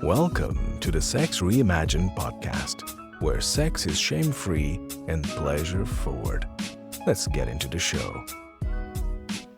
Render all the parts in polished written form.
Welcome to the Sex Reimagined Podcast, where sex is shame-free and pleasure-forward. Let's get into the show.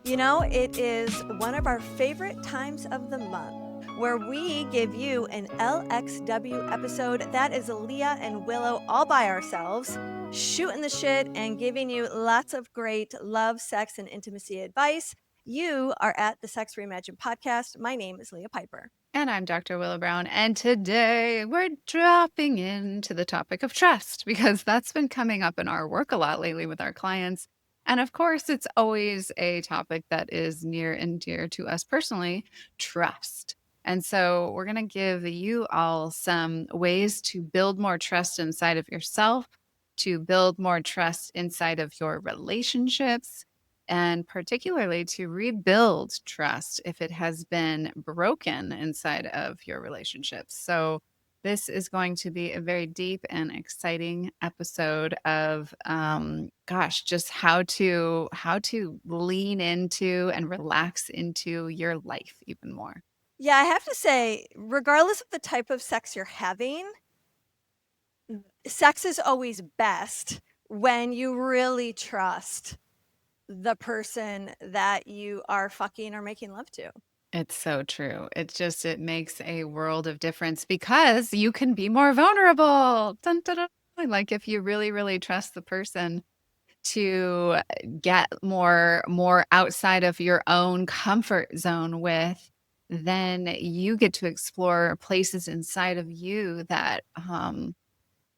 You know, it is one of our favorite times of the month where we give you an LXW episode. That is Leah and Willow all by ourselves, shooting the shit and giving you lots of great love, sex, and intimacy advice. You are at the Sex Reimagined Podcast. My name is Leah Piper. And I'm Dr. Willow Brown. And today we're dropping into the topic of trust because that's been coming up in our work a lot lately with our clients. And of course, it's always a topic that is near and dear to us personally, trust. And so we're going to give you all some ways to build more trust inside of yourself, to build more trust inside of your relationships, and particularly to rebuild trust if it has been broken inside of your relationships. So this is going to be a very deep and exciting episode of, just how to lean into and relax into your life even more. Yeah, I have to say, regardless of the type of sex you're having, sex is always best when you really trust the person that you are fucking or making love to. It's so true. It makes a world of difference because you can be more vulnerable. Dun, dun, dun. Like if you really, really trust the person to get more outside of your own comfort zone with, then you get to explore places inside of you that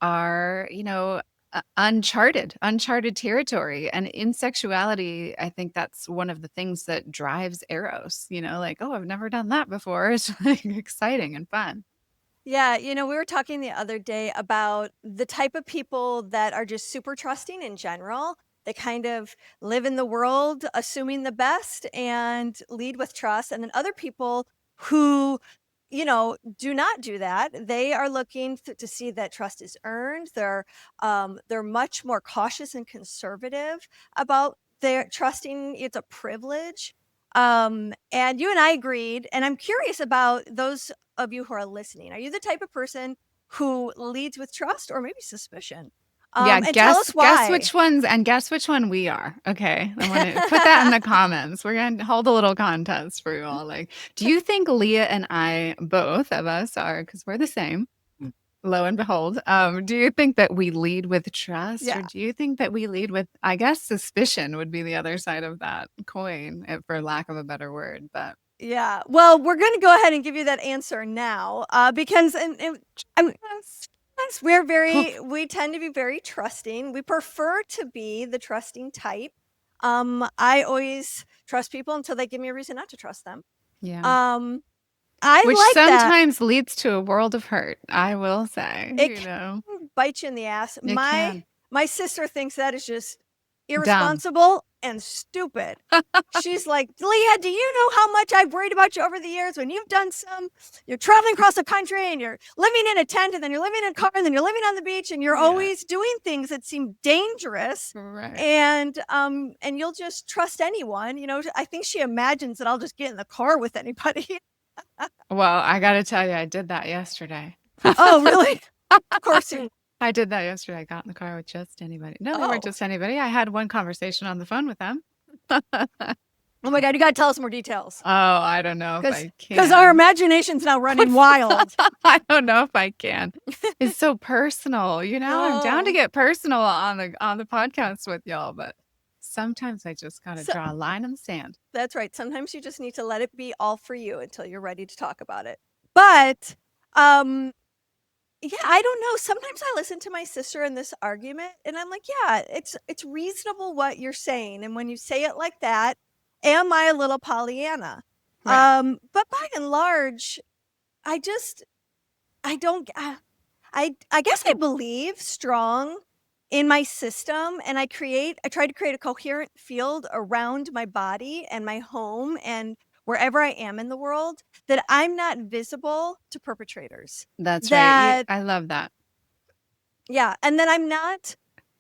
are, uncharted territory. And in sexuality, I think that's one of the things that drives Eros, like, oh, I've never done that before. It's like exciting and fun. Yeah, we were talking the other day about the type of people that are just super trusting in general. They kind of live in the world assuming the best and lead with trust. And then other people who do not do that. They are looking to see that trust is earned. They're much more cautious and conservative about their trusting. It's a privilege. And you and I agreed. And I'm curious about those of you who are listening. Are you the type of person who leads with trust or maybe suspicion? And tell us why. Guess which one we are. Okay. I want to put that in the comments. We're going to hold a little contest for you all. Like, do you think Leah and I, both of us are, because we're the same, lo and behold, do you think that we lead with trust? Yeah. Or do you think that we lead with, I guess, suspicion would be the other side of that coin, for lack of a better word, but. Yeah. Well, we're going to go ahead and give you that answer now, because we tend to be very trusting. We prefer to be the trusting type. I always trust people until they give me a reason not to trust them. Yeah. Which like sometimes leads to a world of hurt, I will say. It can bite you in the ass. My sister thinks that is just irresponsible and stupid. She's like, Leah, do you know how much I've worried about you over the years when you're traveling across the country and you're living in a tent and then you're living in a car and then you're living on the beach and you're always doing things that seem dangerous. Right. And you'll just trust anyone. I think she imagines that I'll just get in the car with anybody. Well, I got to tell you, I did that yesterday. Oh, really? Of course you. I did that yesterday. I got in the car with just anybody. No, they weren't just anybody. I had one conversation on the phone with them. Oh my God, you got to tell us more details. Oh, I don't know if I can. Because our imagination's now running wild. I don't know if I can. It's so personal. I'm down to get personal on the podcast with y'all, but sometimes I just got to draw a line in the sand. That's right. Sometimes you just need to let it be all for you until you're ready to talk about it. But, yeah, I don't know. Sometimes I listen to my sister in this argument and I'm like, yeah, it's reasonable what you're saying. And when you say it like that, am I a little Pollyanna? Right. But by and large, I guess I believe strong in my system and I try to create a coherent field around my body and my home and wherever I am in the world, that I'm not visible to perpetrators. That's right. I love that. Yeah. And then I'm not,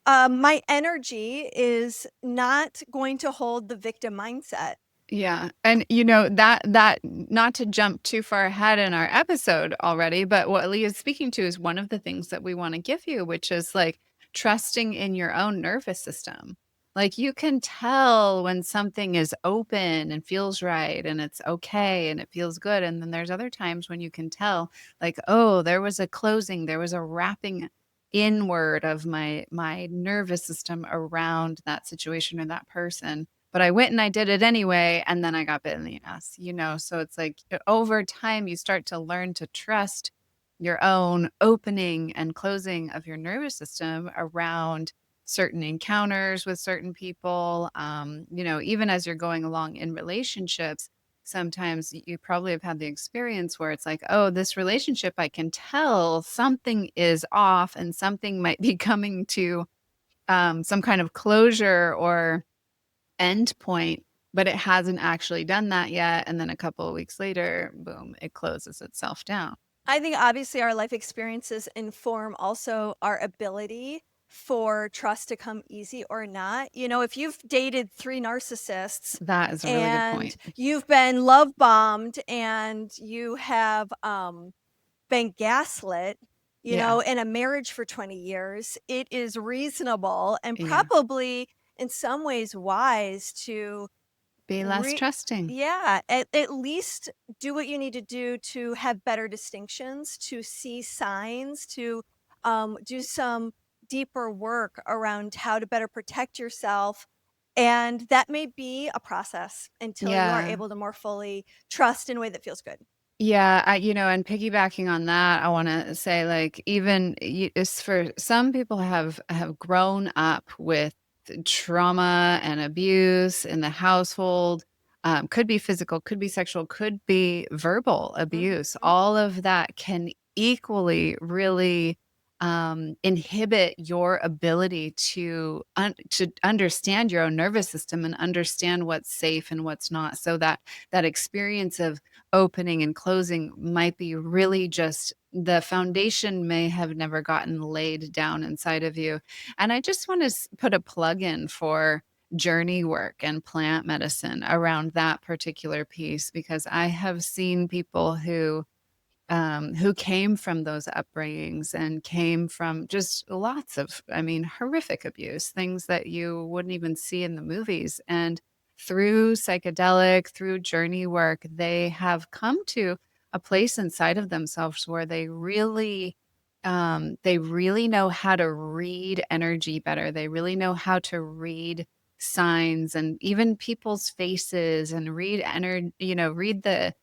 my energy is not going to hold the victim mindset. Yeah. And that not to jump too far ahead in our episode already, but what Leah is speaking to is one of the things that we want to give you, which is like trusting in your own nervous system. Like you can tell when something is open and feels right and it's okay and it feels good. And then there's other times when you can tell like, oh, there was a closing, there was a wrapping inward of my nervous system around that situation or that person, but I went and I did it anyway, and then I got bit in the ass, So it's like over time, you start to learn to trust your own opening and closing of your nervous system around certain encounters with certain people. Even as you're going along in relationships, sometimes you probably have had the experience where it's like, oh, this relationship, I can tell something is off and something might be coming to some kind of closure or end point, but it hasn't actually done that yet. And then a couple of weeks later, boom, it closes itself down. I think obviously our life experiences inform also our ability for trust to come easy or not. If you've dated 3 narcissists That is a really good and point. you've been love bombed and you have been gaslit, Yeah. in a marriage for 20 years, it is reasonable and Yeah. probably in some ways wise to Be less trusting. yeah, at least do what you need to do to have better distinctions, to see signs, to do some deeper work around how to better protect yourself. And that may be a process until you are Yeah. able to more fully trust in a way that feels good. Yeah, and piggybacking on that, I want to say, like, even it's for some people have grown up with trauma and abuse in the household. Could be physical, could be sexual, could be verbal abuse. Mhm. All of that can equally really inhibit your ability to understand your own nervous system and understand what's safe and what's not. So that experience of opening and closing might be really just the foundation may have never gotten laid down inside of you. And I just want to put a plug in for journey work and plant medicine around that particular piece, because I have seen people who came from those upbringings and came from just lots of, I mean, horrific abuse, things that you wouldn't even see in the movies. And through psychedelic, through journey work, they have come to a place inside of themselves where they really know how to read energy better. They really know how to read signs and even people's faces and read energy, read the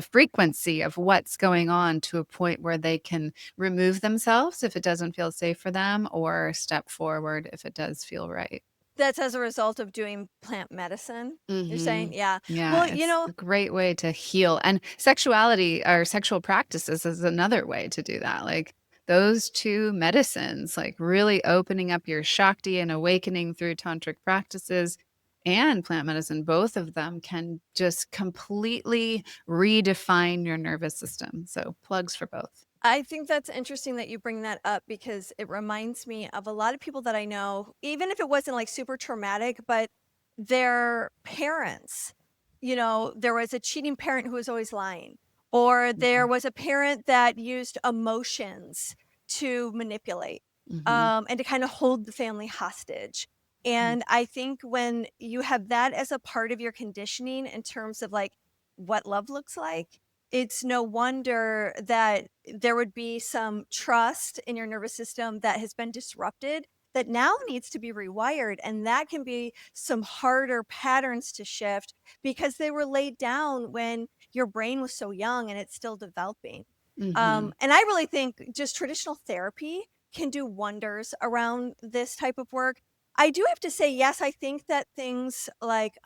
frequency of what's going on to a point where they can remove themselves if it doesn't feel safe for them or step forward if it does feel right. That's as a result of doing plant medicine, you're saying? Mhm. Yeah. Yeah, Well, it's a great way to heal, and sexuality or sexual practices is another way to do that, like, those 2 medicines, like, really opening up your Shakti and awakening through tantric practices and plant medicine, both of them can just completely redefine your nervous system, so plugs for both. I think that's interesting that you bring that up because it reminds me of a lot of people that I know, even if it wasn't like super traumatic, but their parents, there was a cheating parent who was always lying, or there Mhm. was a parent that used emotions to manipulate, Mhm. and to kind of hold the family hostage. Mm. And I think when you have that as a part of your conditioning in terms of like what love looks like, it's no wonder that there would be some trust in your nervous system that has been disrupted that now needs to be rewired. And that can be some harder patterns to shift because they were laid down when your brain was so young and it's still developing. Mhm. And I really think just traditional therapy can do wonders around this type of work. I do have to say, yes, I think that things like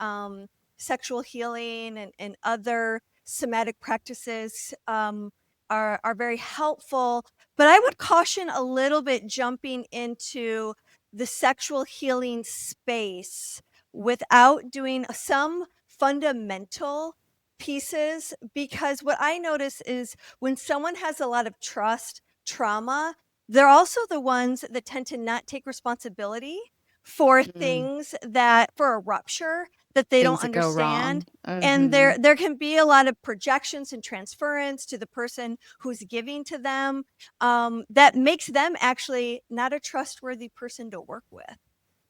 sexual healing and other somatic practices are very helpful, but I would caution a little bit jumping into the sexual healing space without doing some fundamental pieces, because what I notice is when someone has a lot of trust trauma, they're also the ones that tend to not take responsibility for Mm. things that for a rupture that they don't Things that go wrong. understand. And Mhm. there can be a lot of projections and transference to the person who's giving to them, that makes them actually not a trustworthy person to work with.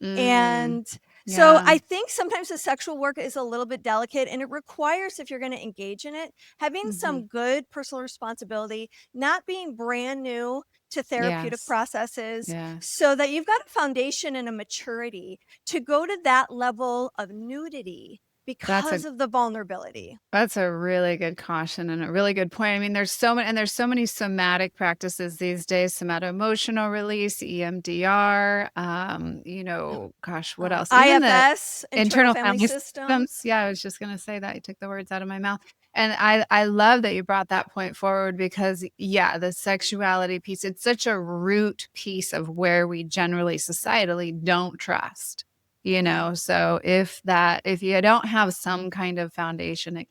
Mm. And so Yeah. I think sometimes the sexual work is a little bit delicate, and it requires, if you're going to engage in it, having Mhm. some good personal responsibility, not being brand new to therapeutic Yes. processes, Yes. so that you've got a foundation and a maturity to go to that level of nudity That's a because of the vulnerability. That's a really good caution and a really good point. I mean, there's so many somatic practices these days, somato-emotional release, EMDR, gosh, what else? Even the IFS, internal internal family family systems. systems. Yeah, I was just gonna say that. You took the words out of my mouth. And I love that you brought that point forward because yeah, the sexuality piece, it's such a root piece of where we generally societally don't trust. So if you don't have some kind of foundation, it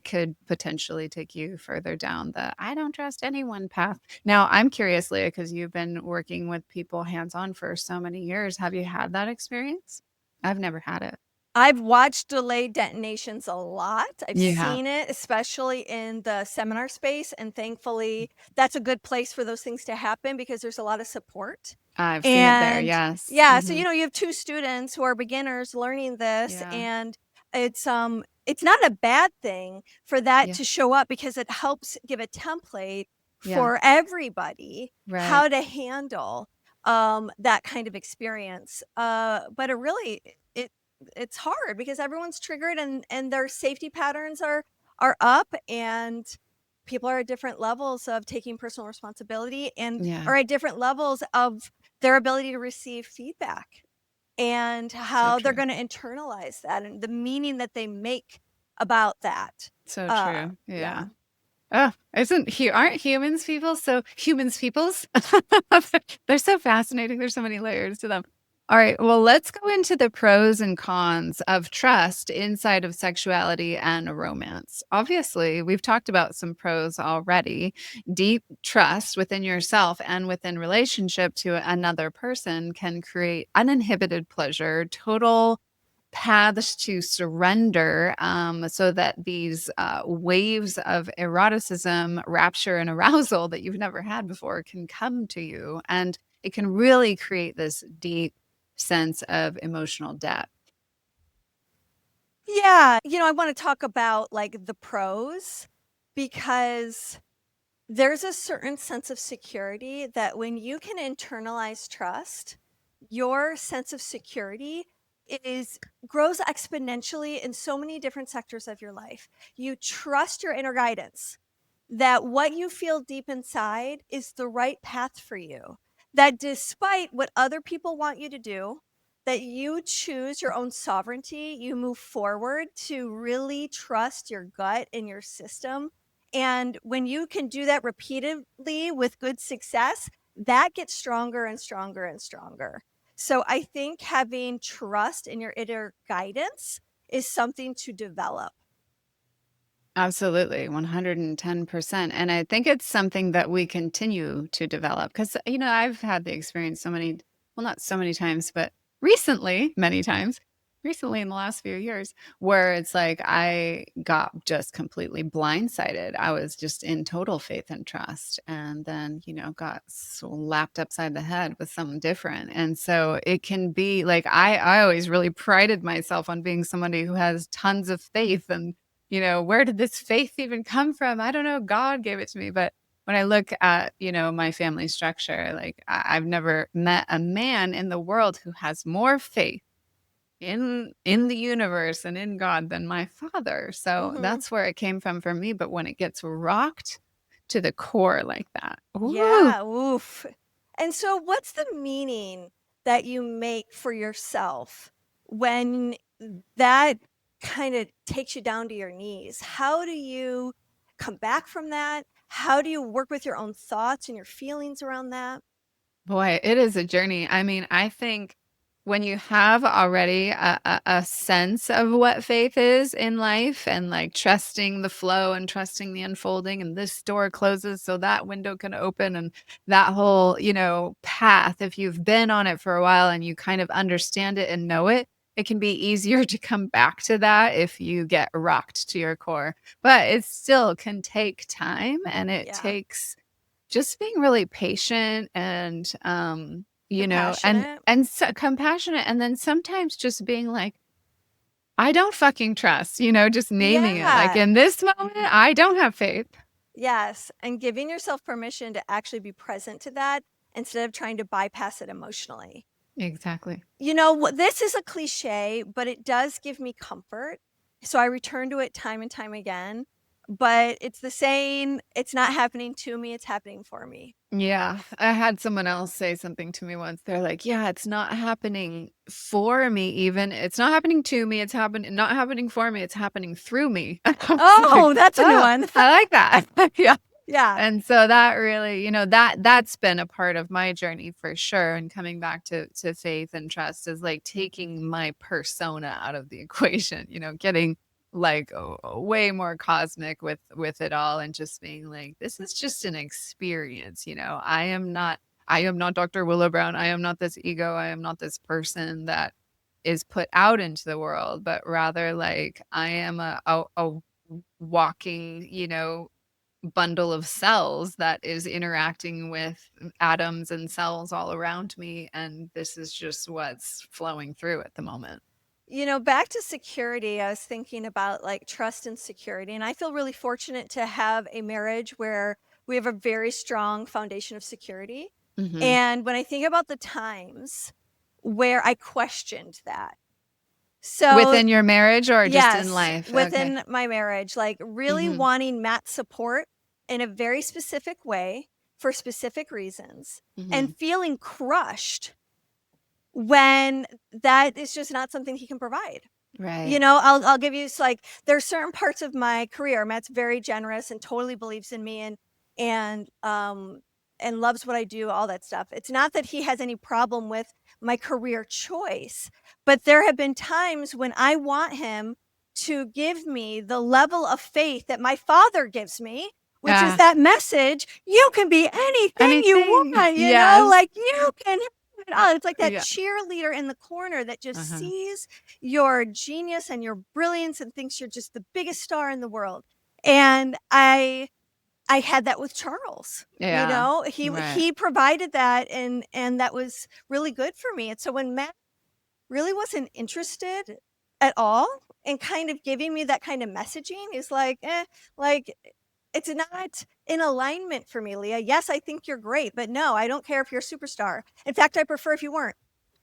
could potentially take you further down the I don't trust anyone path. Now, I'm curious, Leah, because you've been working with people hands-on for so many years. Have you had that experience? I've never had it. I've watched delayed detonations a lot. I've You have. seen it, especially in the seminar space, and thankfully, that's a good place for those things to happen because there's a lot of support. I've seen it there, And yes. yeah, so Mhm. you have 2 students who are beginners learning this, Yeah. and it's not a bad thing for that Yeah. to show up because it helps give a template Yeah. for everybody Right. how to handle, that kind of experience. But it really it's hard because everyone's triggered, and their safety patterns are up, and people are at different levels of taking personal responsibility and Yeah. are at different levels of their ability to receive feedback and So how they're true. going to internalize that and the meaning that they make about that. So Uh, true. yeah. Yeah. Oh, aren't humans peoples? They're so fascinating. There's so many layers to them. All right. Well, let's go into the pros and cons of trust inside of sexuality and romance. Obviously, we've talked about some pros already. Deep trust within yourself and within relationship to another person can create uninhibited pleasure, total paths to surrender, so that these waves of eroticism, rapture, and arousal that you've never had before can come to you. And it can really create this deep sense of emotional depth. Yeah. I want to talk about like the pros because there's a certain sense of security that when you can internalize trust, your sense of security is grows exponentially in so many different sectors of your life. You trust your inner guidance that what you feel deep inside is the right path for you. That despite what other people want you to do, that you choose your own sovereignty, you move forward to really trust your gut and your system. And when you can do that repeatedly with good success, that gets stronger and stronger and stronger. So I think having trust in your inner guidance is something to develop. Absolutely, 110%. And I think it's something that we continue to develop because, I've had the experience well, not so many times, but many times, recently in the last few years, where it's like I got just completely blindsided. I was just in total faith and trust and then, got slapped upside the head with something different. And so it can be like, I always really prided myself on being somebody who has tons of faith and where did this faith even come from? I don't know. God gave it to me. But when I look at, my family structure, like I've never met a man in the world who has more faith in the universe and in God than my father. So Mhm. that's where it came from for me. But when it gets rocked to the core like that, ooh, Yeah, oof. And so what's the meaning that you make for yourself when that kind of takes you down to your knees? How do you come back from that? How do you work with your own thoughts and your feelings around that? boy, it is a journey. I mean, I think when you have already a sense of what faith is in life and like trusting the flow and trusting the unfolding, and this door closes so that window can open, and that whole, path, if you've been on it for a while and you kind of understand it and know it, it can be easier to come back to that if you get rocked to your core. But it still can take time, and it Yeah. takes just being really patient and Compassionate. and so compassionate, and then sometimes just being like, I don't fucking trust, just naming it. Like, Yeah. in this moment, I don't have faith. Yes. And giving yourself permission to actually be present to that instead of trying to bypass it emotionally. Exactly. This is a cliche, but it does give me comfort. So I return to it time and time again. But it's the saying, it's not happening to me, it's happening for me. Yeah. I had someone else say something to me once. They're like, yeah, it's not happening for me even. It's not happening to me. It's not happening for me. It's happening through me. I was Oh, like, that's a new "Oh, one. I like that." Yeah. Yeah. And so that really, that's been a part of my journey for sure. And coming back to faith and trust is like taking my persona out of the equation, getting like way more cosmic with it all, and just being like, this is just an experience. I am not Dr. Willow Brown. I am not this ego. I am not this person that is put out into the world, but rather like I am a walking, bundle of cells that is interacting with atoms and cells all around me, and this is just what's flowing through at the moment. Back to security, I was thinking about like trust and security. And I feel really fortunate to have a marriage where we have a very strong foundation of security. Mhm. And when I think about the times where I questioned that. So Within your marriage or just yes, in life? within my marriage, like really Mhm. wanting Matt's support in a very specific way for specific reasons and Mhm. feeling crushed when that is just not something he can provide. Right. I'll give you like there's certain parts of my career. Matt's very generous and totally believes in me and loves what I do, all that stuff. It's not that he has any problem with my career choice, but there have been times when I want him to give me the level of faith that my father gives me, which is that message, you can be anything you Anything. want, Yes. like you can have it all. It's like that Yeah. cheerleader in the corner that just Uh-huh. sees your genius and your brilliance and thinks you're just the biggest star in the world. And I had that with Charles. Yeah. He Right. he provided that and that was really good for me. And so when Matt really wasn't interested at all in kind of giving me that kind of messaging, is like, like it's not in alignment for me, Leah. Yes, I think you're great, but no, I don't care if you're a superstar. In fact, I prefer if you weren't.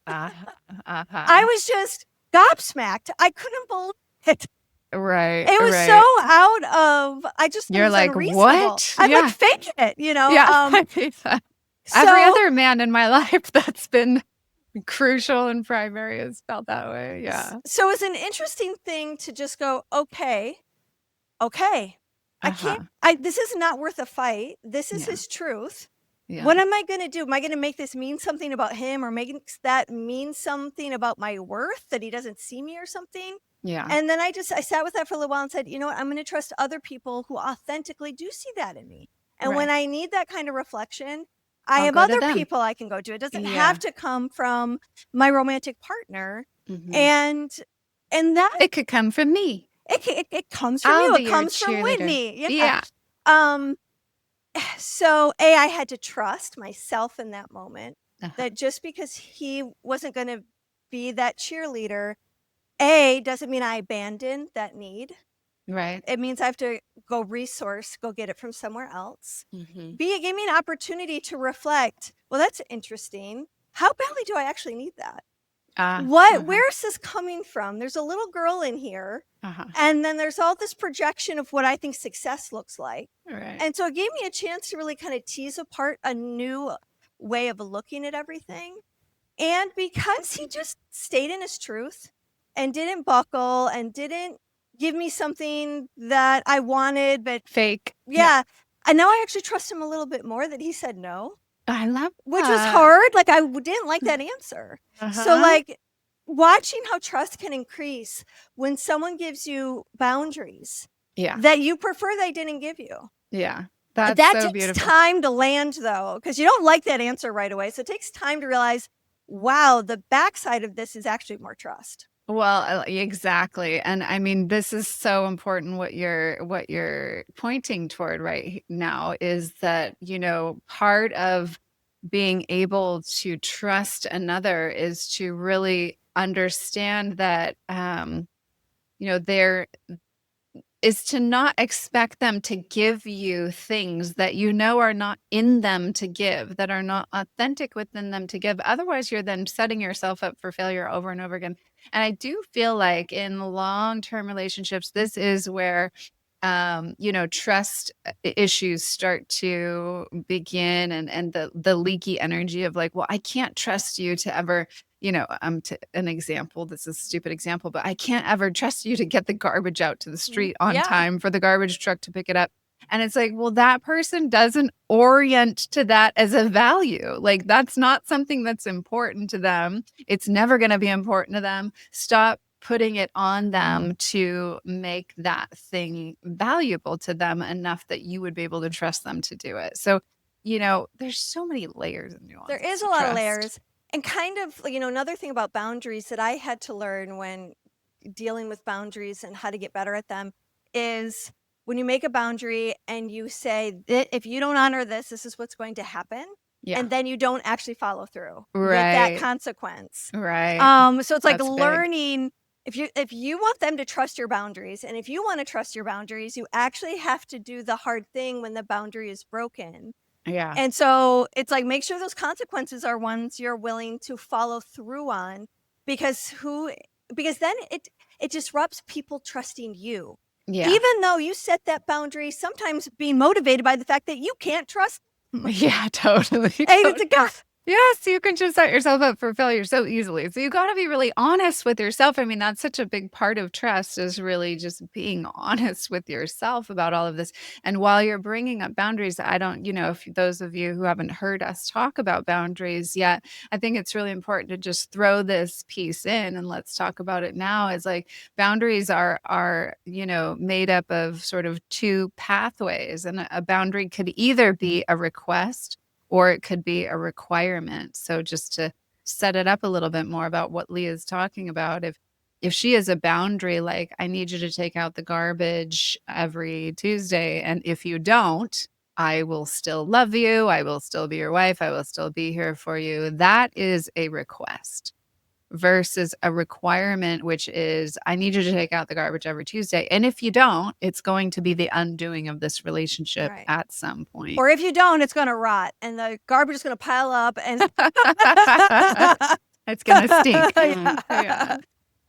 Uh-huh. I Uh-huh. was just gobsmacked. I couldn't believe it. Right. It was Right. so out of, I just thought it You're was like, unreasonable. what? I'm Yeah. like faking it, Yeah. I mean, So every other man in my life that's been crucial and primary has felt that way. Yeah. So it's an interesting thing to just go, okay, I Uh-huh. can't, this is not worth a fight. This is Yeah. his truth. Yeah. What am I going to do? Am I going to make this mean something about him or make that mean something about my worth, that he doesn't see me or something? Yeah. And then I sat with that for a little while and said, you know what? I'm going to trust other people who authentically do see that in me. And when Right. I need that kind of reflection, I I'll have go to other them. people I can go to. It doesn't Yeah. have to come from my romantic partner. Mhm. And that It could come from me. it comes from I'll you. be It your comes from cheerleader. Whitney. Yeah. So I had to trust myself in that moment, Uh-huh. that just because he wasn't going to be that cheerleader, doesn't mean I abandoned that need. Right. It means I have to go get it from somewhere else. Mhm. B, it gave me an opportunity to reflect. Well, that's interesting. How badly do I actually need that? Uh-huh. Where is this coming from? There's a little girl in here. Uh-huh. And then there's all this projection of what I think success looks like. Right. And so it gave me a chance to really kind of tease apart a new way of looking at everything. And because he just stayed in his truth and didn't buckle and didn't give me something that I wanted, but Fake. yeah. And now I actually trust him a little bit more that he said no, I love which was that. hard. Like I didn't like that answer. So Uh-huh. like watching how trust can increase when someone gives you boundaries Yeah. that you prefer they didn't give you. Yeah. That's That so takes beautiful. time to land though, because you don't like that answer right away. So it takes time to realize, wow, the backside of this is actually more trust. Well, exactly. And I mean, this is so important what you're pointing toward right now is that, part of being able to trust another is to really understand that there is to not expect them to give you things that are not in them to give, that are not authentic within them to give. Otherwise, you're then setting yourself up for failure over and over again. And I do feel like in long-term relationships, this is where trust issues start to begin, and the leaky energy of like, well, I can't trust you to ever, an example, this is a stupid example, but I can't ever trust you to get the garbage out to the street on Yeah. time for the garbage truck to pick it up. And it's like, well, that person doesn't orient to that as a value. Like, that's not something that's important to them. It's never going to be important to them. Stop putting it on them to make that thing valuable to them enough that you would be able to trust them to do it. So, there's so many layers and nuances. There is a to lot of trust. layers. And kind of, another thing about boundaries that I had to learn when dealing with boundaries and how to get better at them is when you make a boundary and you say, if you don't honor this, this is what's going to happen. Yeah. And then you don't actually follow through with that Right. consequence. Right. So it's like That's big. learning if you want them to trust your boundaries, and if you want to trust your boundaries, you actually have to do the hard thing when the boundary is broken. Yeah. And so it's like, make sure those consequences are ones you're willing to follow through on, because then it disrupts people trusting you. Yeah. Even though you set that boundary, sometimes being motivated by the fact that you can't trust them. Yeah, totally. Hey, it's a guy. Yes, you can just set yourself up for failure so easily. So you got to be really honest with yourself. I mean, that's such a big part of trust, is really just being honest with yourself about all of this. And while you're bringing up boundaries, I don't, if those of you who haven't heard us talk about boundaries yet, I think it's really important to just throw this piece in and let's talk about it now. Is like, boundaries are made up of sort of two pathways, and a boundary could either be a request or it could be a requirement. So just to set it up a little bit more about what Leah is talking about, if she has a boundary, like, I need you to take out the garbage every Tuesday, and if you don't, I will still love you, I will still be your wife, I will still be here for you. That is a request versus a requirement, which is, I need you to take out the garbage every Tuesday. And if you don't, it's going to be the undoing of this relationship Right. at some point. Or if you don't, it's going to rot and the garbage is going to pile up and it's going to stink. Yeah.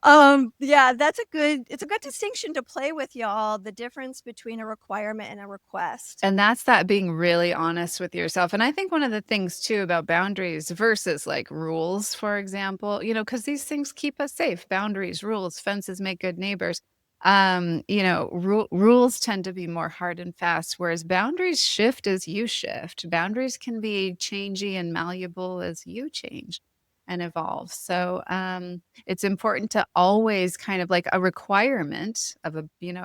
It's a good distinction to play with, y'all, the difference between a requirement and a request. And that's that being really honest with yourself. And I think one of the things too about boundaries versus like rules, for example, because these things keep us safe. Boundaries, rules, fences make good neighbors. Rules tend to be more hard and fast, whereas boundaries shift as you shift. Boundaries can be changey and malleable as you change and evolve. So it's important to always kind of like a requirement of a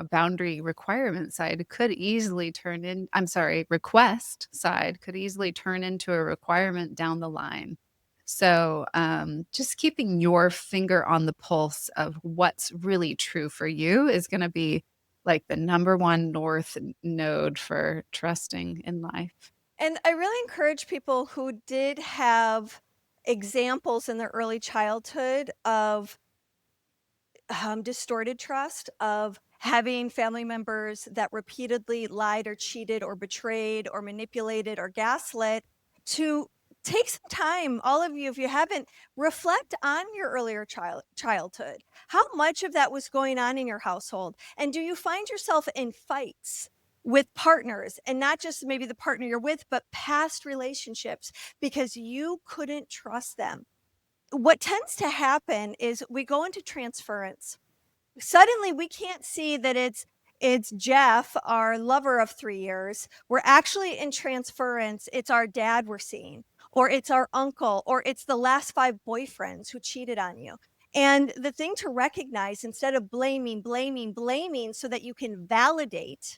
boundary requirement side could easily request side could easily turn into a requirement down the line. So just keeping your finger on the pulse of what's really true for you is going to be like the number one north node for trusting in life. And I really encourage people who did have examples in their early childhood of distorted trust, of having family members that repeatedly lied or cheated or betrayed or manipulated or gaslit, to take some time, all of you, if you haven't, reflect on your earlier childhood. How much of that was going on in your household? And do you find yourself in fights with partners, and not just maybe the partner you're with, but past relationships, because you couldn't trust them? What tends to happen is we go into transference. Suddenly we can't see that it's Jeff, our lover of 3 years. We're actually in transference. It's our dad we're seeing, or it's our uncle, or it's the last 5 boyfriends who cheated on you. And the thing to recognize, instead of blaming so that you can validate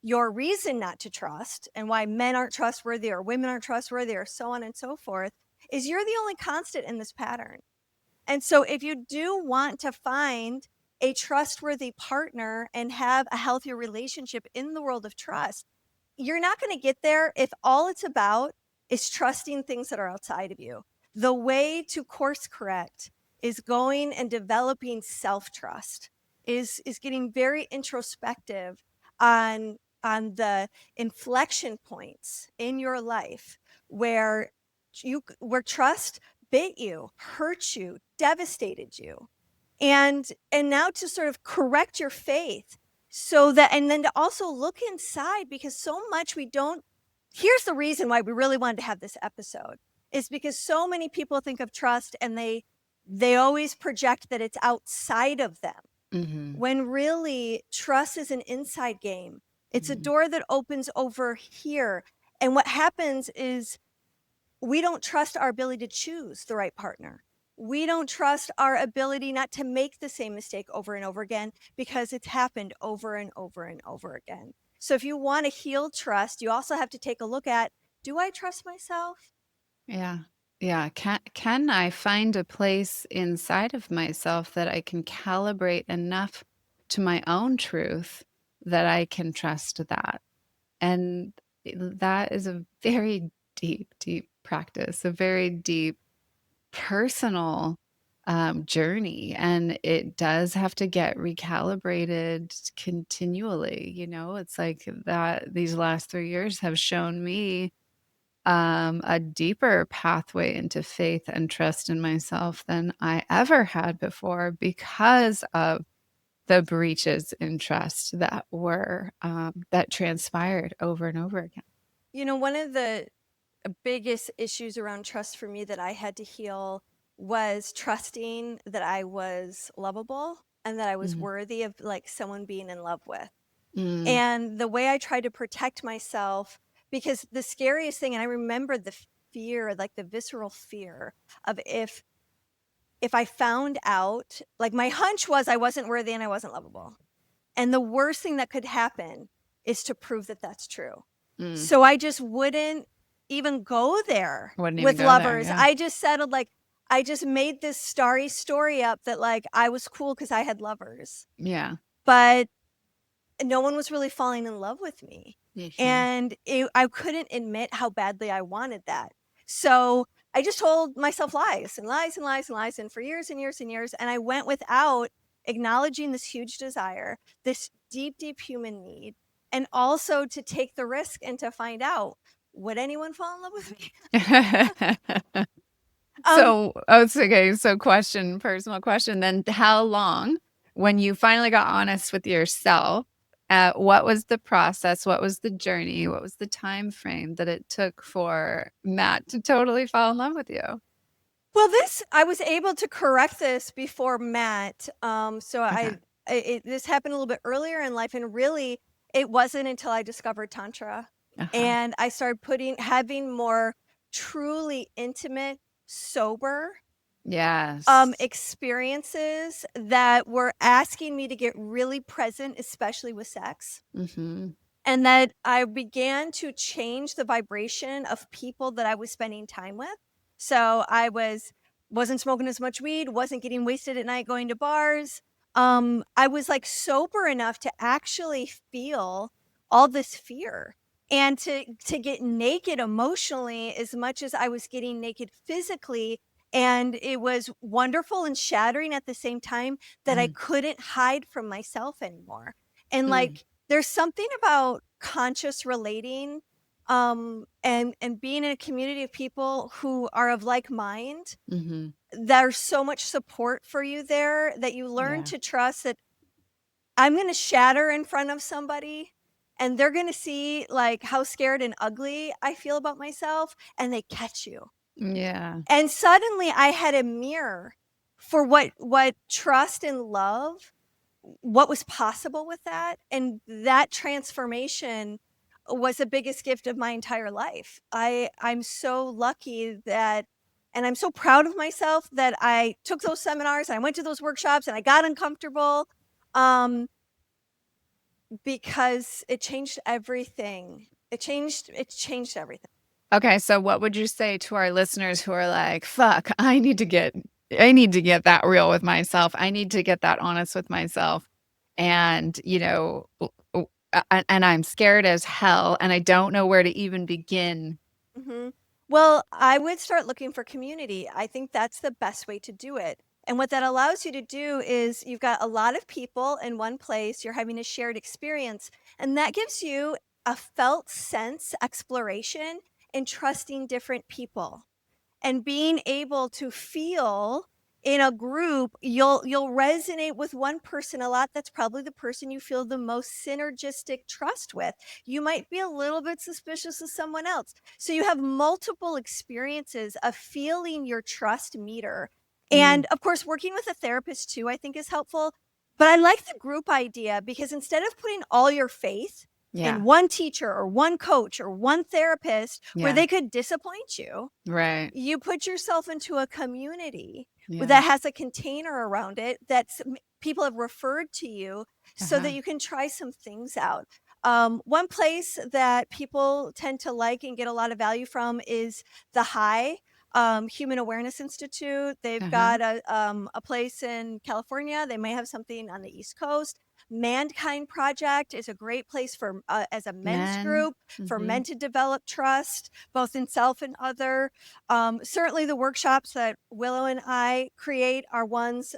your reason not to trust and why men aren't trustworthy or women aren't trustworthy or so on and so forth, is you're the only constant in this pattern. And so if you do want to find a trustworthy partner and have a healthier relationship in the world of trust, you're not going to get there if all it's about is trusting things that are outside of you. The way to course correct is going and developing self-trust, is getting very introspective on the inflection points in your life where trust bit you, hurt you, devastated you. And now to sort of correct your faith, so that, and then to also look inside, because so much we don't. Here's the reason why we really wanted to have this episode, is because so many people think of trust and they always project that it's outside of them, Mm-hmm. when really trust is an inside game. It's a Mhm. door that opens over here. And what happens is we don't trust our ability to choose the right partner. We don't trust our ability not to make the same mistake over and over again, because it's happened over and over and over again. So if you want to heal trust, you also have to take a look at, do I trust myself? Yeah. Yeah. Can I find a place inside of myself that I can calibrate enough to my own truth that I can trust that? And that is a very deep, deep practice, a very deep personal journey. And it does have to get recalibrated continually. It's like that these last 3 years have shown me a deeper pathway into faith and trust in myself than I ever had before, because of the breaches in trust that transpired over and over again. One of the biggest issues around trust for me that I had to heal was trusting that I was lovable and that I was Mhm. worthy of like someone being in love with. Mm, And the way I tried to protect myself, because the scariest thing, and I remember the fear, like the visceral fear of if I found out, like my hunch was I wasn't worthy and I wasn't lovable. And the worst thing that could happen is to prove that that's true. mm. So I just wouldn't even go there Wouldn't even with go there. lovers. Yeah. I just settled, like, I just made this starry story up that like I was cool because I had lovers. Yeah. But no one was really falling in love with me. Mhm. And I couldn't admit how badly I wanted that. So I just told myself lies and lies and lies and lies. And for years and years and years. And I went without acknowledging this huge desire, this deep, deep human need. And also to take the risk and to find out, would anyone fall in love with me? Um, It's okay. So personal question then, how long, when you finally got honest with yourself, what was the process? What was the journey? What was the time frame that it took for Matt to totally fall in love with you? Well, I was able to correct this before Matt. So Okay. this happened a little bit earlier in life, and really, it wasn't until I discovered Tantra, Uh-huh. and I started having more truly intimate, sober Yes. experiences that were asking me to get really present, especially with sex. Mm-hmm. And that I began to change the vibration of people that I was spending time with. So I wasn't smoking as much weed, wasn't getting wasted at night going to bars. I was like sober enough to actually feel all this fear and to get naked emotionally as much as I was getting naked physically. And it was wonderful and shattering at the same time that I Mm, couldn't hide from myself anymore. And mm, like there's something about conscious relating, and being in a community of people who are of like mind. mm-hmm. There's so much support for you there that you learn Yeah. to trust that I'm going to shatter in front of somebody and they're going to see like how scared and ugly I feel about myself, and they catch you. Yeah. And suddenly I had a mirror for what trust and love, what was possible with that. And that transformation was the biggest gift of my entire life. I'm so lucky that, and I'm so proud of myself that I took those seminars and I went to those workshops and I got uncomfortable, because it changed everything. It changed everything. Okay, so what would you say to our listeners who are like, fuck, I need to get I need to get that real with myself. I need to get that honest with myself. And, and I'm scared as hell and I don't know where to even begin. Mhm. Well, I would start looking for community. I think that's the best way to do it. And what that allows you to do is you've got a lot of people in one place, you're having a shared experience, and that gives you a felt sense exploration in trusting different people and being able to feel in a group. You'll resonate with one person a lot. That's probably the person you feel the most synergistic trust with. You might be a little bit suspicious of someone else, so you have multiple experiences of feeling your trust meter. And of course, working with a therapist too, I think, is helpful. But I like the group idea because instead of putting all your faith Yeah. in one teacher or one coach or one therapist where Yeah. they could disappoint you, Right. you put yourself into a community Yeah. that has a container around it that people have referred to you so that you can try some things out. One place that people tend to like and get a lot of value from is the High Human Awareness Institute. They've got a place in California. They may have something on the East Coast. Mankind Project is a great place for as a men's group for men to develop trust, both in self and other. Certainly the workshops that Willow and I create are ones,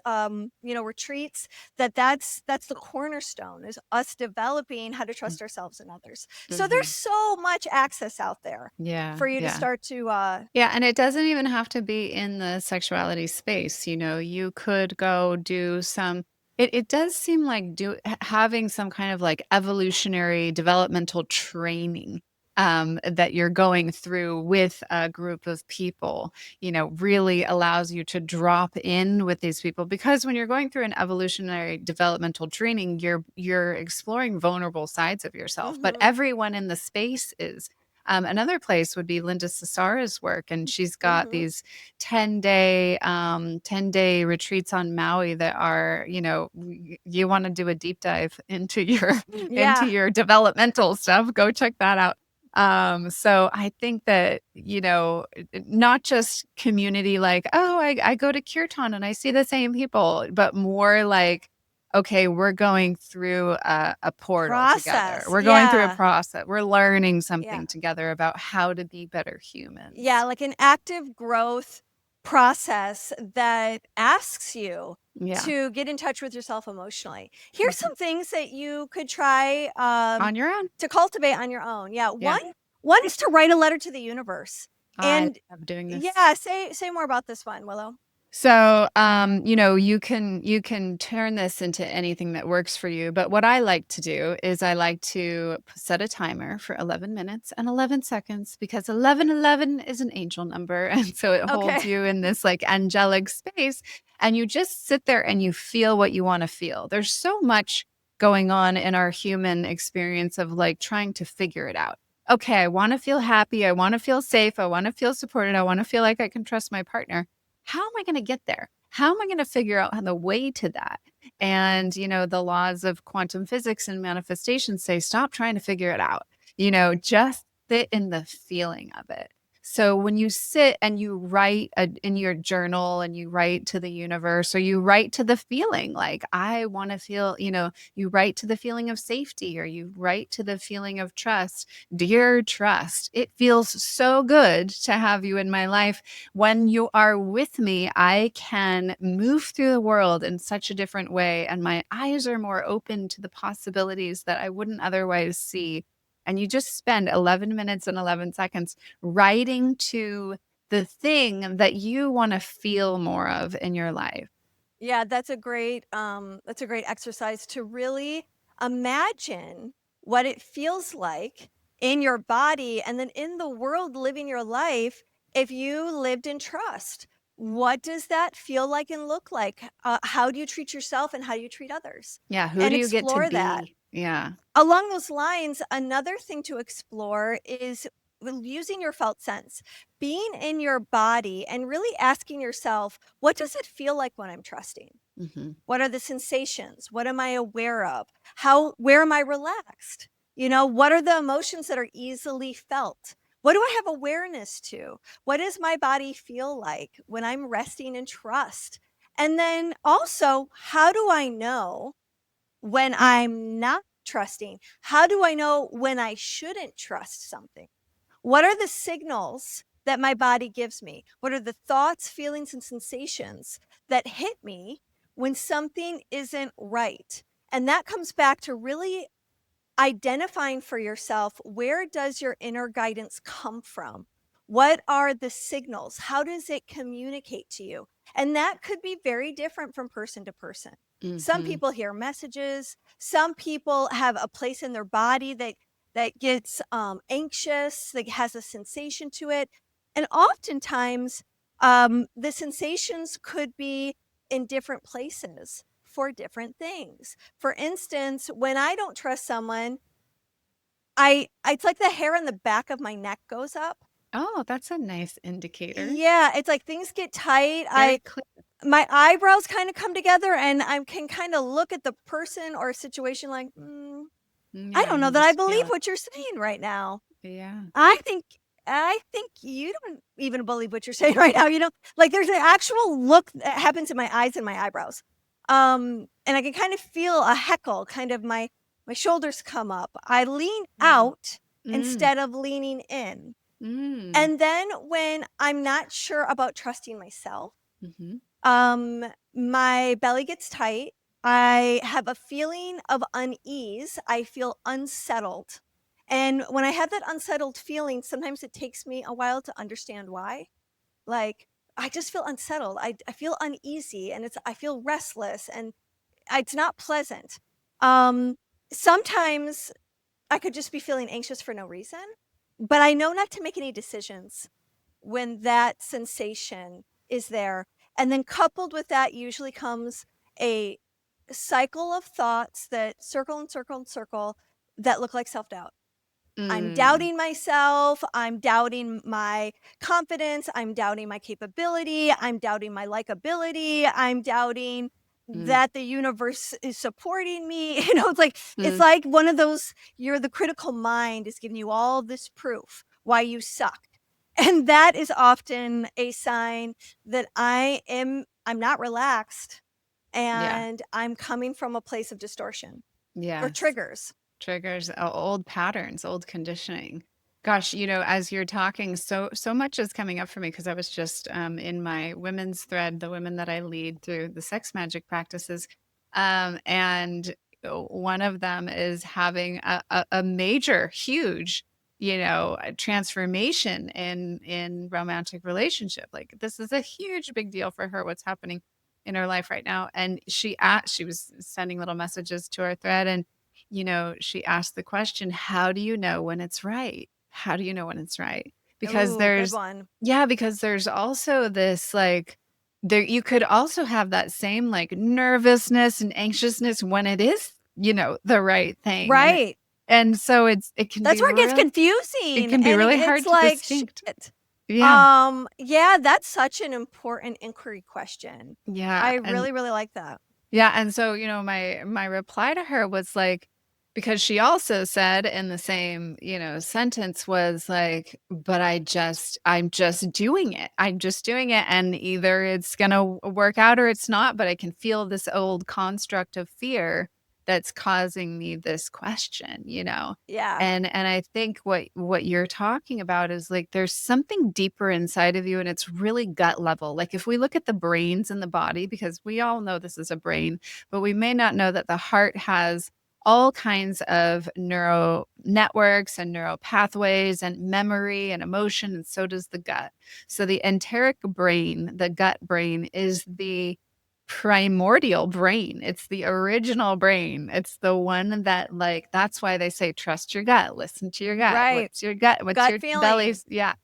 retreats, that's the cornerstone, is us developing how to trust ourselves and others. So there's so much access out there Yeah. for you to Yeah. start to, Yeah, and it doesn't even have to be in the sexuality space. You could go do some. It does seem like having some kind of like evolutionary developmental training that you're going through with a group of people, really allows you to drop in with these people, because when you're going through an evolutionary developmental training, you're exploring vulnerable sides of yourself, but everyone in the space is. Another place would be Linda Cesara's work, and she's got these 10-day retreats on Maui that are, you want to do a deep dive into your developmental stuff, go check that out. So I think that, not just community, like, oh, I go to Kirtan and I see the same people, but more like, okay, we're going through a portal together. We're going through a process. We're learning something together about how to be better humans. Yeah, like an active growth process that asks you to get in touch with yourself emotionally. Here's some things that you could try On your own. to cultivate on your own. Yeah. One is to write a letter to the universe. And I love doing this. yeah, say more about this one, Willow. So, you can turn this into anything that works for you. But what I like to do is I like to set a timer for 11 minutes and 11 seconds, because 1111 is an angel number. And so it holds you in this like angelic space, and you just sit there and you feel what you want to feel. There's so much going on in our human experience of like trying to figure it out. Okay, I want to feel happy. I want to feel safe. I want to feel supported. I want to feel like I can trust my partner. How am I going to get there? How am I going to figure out the way to that? And, the laws of quantum physics and manifestation say, stop trying to figure it out, just sit in the feeling of it. So when you sit and you write in your journal and you write to the universe, or you write to the feeling, like, I want to feel, you write to the feeling of safety, or you write to the feeling of trust. Dear trust, it feels so good to have you in my life. When you are with me, I can move through the world in such a different way, and my eyes are more open to the possibilities that I wouldn't otherwise see. And you just spend 11 minutes and 11 seconds writing to the thing that you want to feel more of in your life. Yeah, that's a great exercise to really imagine what it feels like in your body and then in the world, living your life if you lived in trust. What does that feel like and look like? How do you treat yourself and how do you treat others? Yeah, who And do you get to explore be? that. Yeah. Along those lines, another thing to explore is using your felt sense, being in your body and really asking yourself, what does it feel like when I'm trusting? What are the sensations? What am I aware of? Where am I relaxed? What are the emotions that are easily felt? What do I have awareness to? What does my body feel like when I'm resting in trust? And then also, how do I know when I'm not trusting? How do I know when I shouldn't trust something? What are the signals that my body gives me? What are the thoughts, feelings, and sensations that hit me when something isn't right? And that comes back to really identifying for yourself, where does your inner guidance come from? What are the signals? How does it communicate to you? And that could be very different from person to person. Some Hmm. people hear messages. Some people have a place in their body that gets anxious, that has a sensation to it. And oftentimes, the sensations could be in different places for different things. For instance, when I don't trust someone, it's like the hair on the back of my neck goes up. Oh, that's a nice indicator. Yeah, it's like things get tight. Very clear. My eyebrows kind of come together, and I can kind of look at the person or situation like, I Yeah, don't know you that I just feel believe it. what you're saying right now. Yeah. I think I think you don't even believe what you're saying right now, Like, there's an actual look that happens in my eyes and my eyebrows. And I can kind of feel a heckle, kind of my shoulders come up. I lean Mm. out Mm. instead of leaning in. Mm. And then when I'm not sure about trusting myself, Mhm. um, my belly gets tight. I have a feeling of unease. I feel unsettled. And when I have that unsettled feeling, sometimes it takes me a while to understand why. Like, I just feel unsettled. I feel uneasy, and I feel restless, and it's not pleasant. Um, Sometimes I could just be feeling anxious for no reason, but I know not to make any decisions when that sensation is there. And then coupled with that usually comes a cycle of thoughts that circle and circle and circle that look like self-doubt. I'm Mm. doubting myself. I'm doubting my confidence. I'm doubting my capability. I'm doubting my likability. I'm doubting Mm. that the universe is supporting me. It's Mm. like one of those, the critical mind is giving you all this proof why you suck. And that is often a sign that I'm not relaxed, Yeah. and I'm coming from a place of distortion or Yes. triggers. Triggers old patterns, old conditioning. Gosh, as you're talking, so much is coming up for me because I was just in my women's thread, the women that I lead through the sex magic practices, and one of them is having a major, huge, transformation in romantic relationship. Like this is a huge, big deal for her. What's happening in her life right now? And she was sending little messages to our thread, and she asked the question, how do you know when it's right? How do you know when it's right? Because Ooh, good there's, one. yeah, because there's also this like, there, you could also have that same like nervousness and anxiousness when it is, the right thing. Right. And so it can That's be where it gets real, it confusing, can be and really it's hard to like, distinct. shit. Yeah. Yeah, that's such an important inquiry question. Yeah. I And really, really like that. yeah, and so, my reply to her was like, because she also said in the same, sentence was like, but I'm just doing it. I'm just doing it, and either it's gonna work out or it's not, but I can feel this old construct of fear that's causing me this question. Yeah. And I think what you're talking about is like there's something deeper inside of you, and it's really gut level. Like if we look at the brains in the body, because we all know this is a brain, but we may not know that the heart has all kinds of neural networks and neural pathways and memory and emotion, and so does the gut. So the enteric brain, the gut brain, is the primordial brain. It's the original brain. It's the one that like that's why they say trust your gut, listen to your gut. Right. What's your gut? What's Gut your feeling. belly's? Yeah.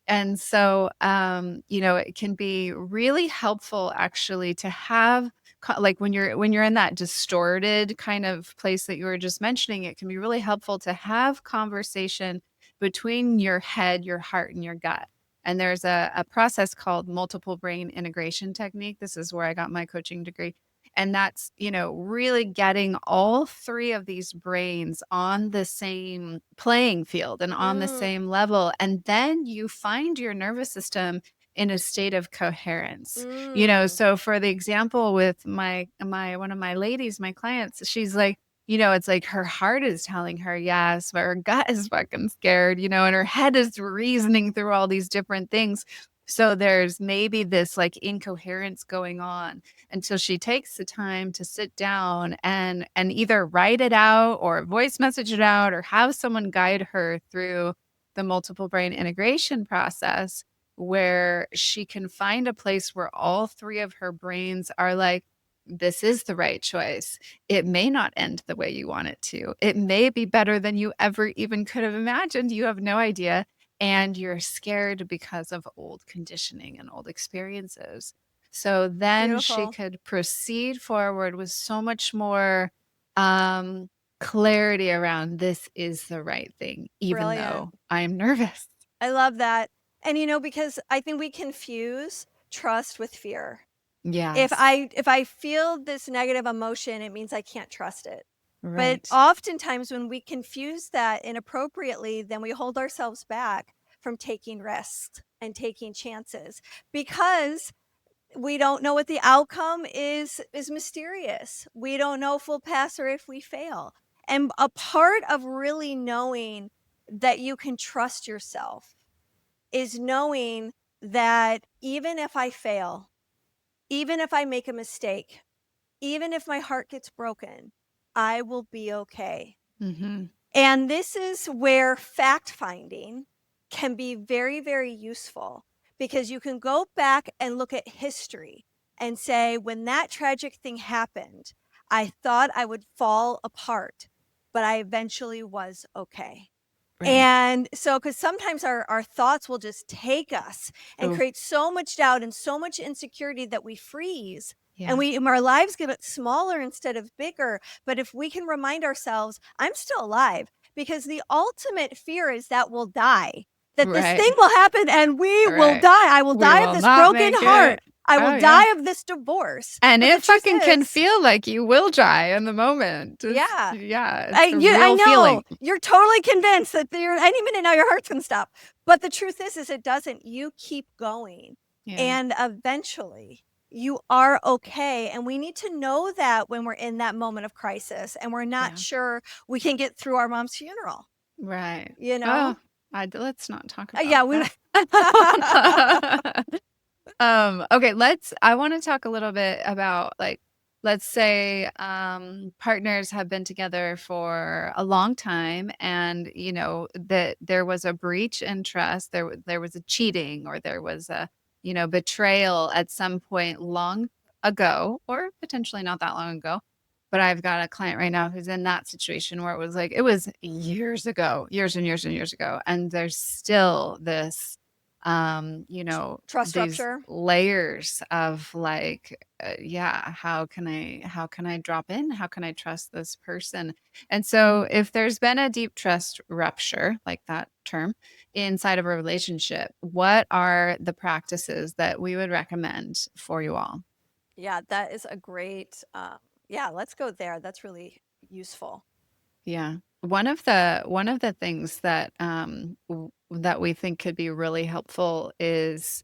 And so it can be really helpful actually to have like when you're in that distorted kind of place that you were just mentioning, it can be really helpful to have conversation between your head, your heart, and your gut. And there's a process called multiple brain integration technique. This is where I got my coaching degree. And that's, really getting all three of these brains on the same playing field and on the Mm, same level. And then you find your nervous system in a state of coherence. mm. So for the example with my one of my ladies, my clients, she's like, it's like her heart is telling her yes, but her gut is fucking scared, and her head is reasoning through all these different things. So there's maybe this like incoherence going on until she takes the time to sit down and either write it out or voice message it out or have someone guide her through the multiple brain integration process, where she can find a place where all three of her brains are like, this is the right choice. It may not end the way you want it to. It may be better than you ever even could have imagined. You have no idea. And you're scared because of old conditioning and old experiences. So then she Beautiful. could proceed forward with so much more um, clarity around this is the right thing, even Brilliant. though I'm nervous. I love that. And because I think we confuse trust with fear. If Yes. I feel this negative emotion, it means I can't trust it. But Right. oftentimes when we confuse that inappropriately, then we hold ourselves back from taking risks and taking chances because we don't know what the outcome is mysterious. We don't know if we'll pass or if we fail. And a part of really knowing that you can trust yourself is knowing that even if I fail, even if I make a mistake, even if my heart gets broken, I will be okay. Mm-hmm. And this is where fact finding can be very, very useful because you can go back and look at history and say, when that tragic thing happened, I thought I would fall apart, but I eventually was okay. Right. And so, because sometimes our thoughts will just take us and Oh, create so much doubt and so much insecurity that we freeze yeah. and our lives get smaller instead of bigger. But if we can remind ourselves, I'm still alive, because the ultimate fear is that we'll die, that this thing Right. will happen and we will Right. die. I will We die of will this not broken make heart. it. I Oh, will yeah. die of this divorce. And But the it truth fucking can is, feel like you will die in the moment. Just, yeah. yeah, I it's a I real feeling. know. You're totally convinced that any minute now your heart's gonna stop. But the truth is it doesn't. You keep going. Yeah. And eventually you are okay. And we need to know that when we're in that moment of crisis and we're not Yeah. sure we can get through our mom's funeral. Right. You know? Oh, let's not talk about Yeah, we that. Okay, I want to talk a little bit about, like, let's say partners have been together for a long time, and that there was a breach in trust, there was a cheating, or there was a betrayal at some point long ago, or potentially not that long ago. But I've got a client right now who's in that situation where it was years ago, years and years and years ago, and there's still this trust these rupture. layers of like, yeah, how can I drop in? How can I trust this person? And so if there's been a deep trust rupture, like that term, inside of a relationship, what are the practices that we would recommend for you all? Yeah, that is a great yeah, let's go there. That's really useful. Yeah. One of the things that that we think could be really helpful is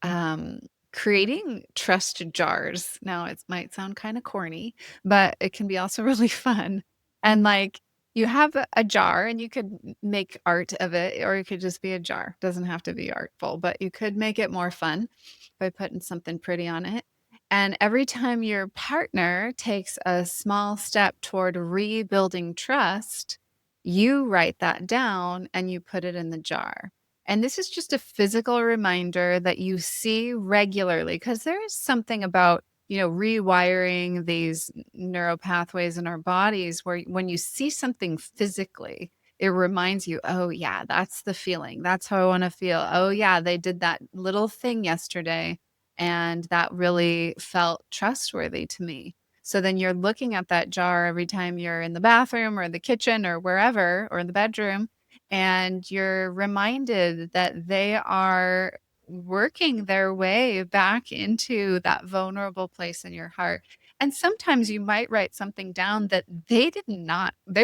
um creating trust jars. Now, it might sound kind of corny, but it can be also really fun. And like, you have a jar and you could make art of it, or it could just be a jar. Doesn't have to be artful, but you could make it more fun by putting something pretty on it. And every time your partner takes a small step toward rebuilding trust, you write that down and you put it in the jar. And this is just a physical reminder that you see regularly, because there is something about, rewiring these neural pathways in our bodies where when you see something physically, it reminds you, oh, yeah, that's the feeling. That's how I want to feel. Oh, yeah, they did that little thing yesterday, and that really felt trustworthy to me. So then you're looking at that jar every time you're in the bathroom or the kitchen or wherever, or in the bedroom, and you're reminded that they are working their way back into that vulnerable place in your heart. And sometimes you might write something down that they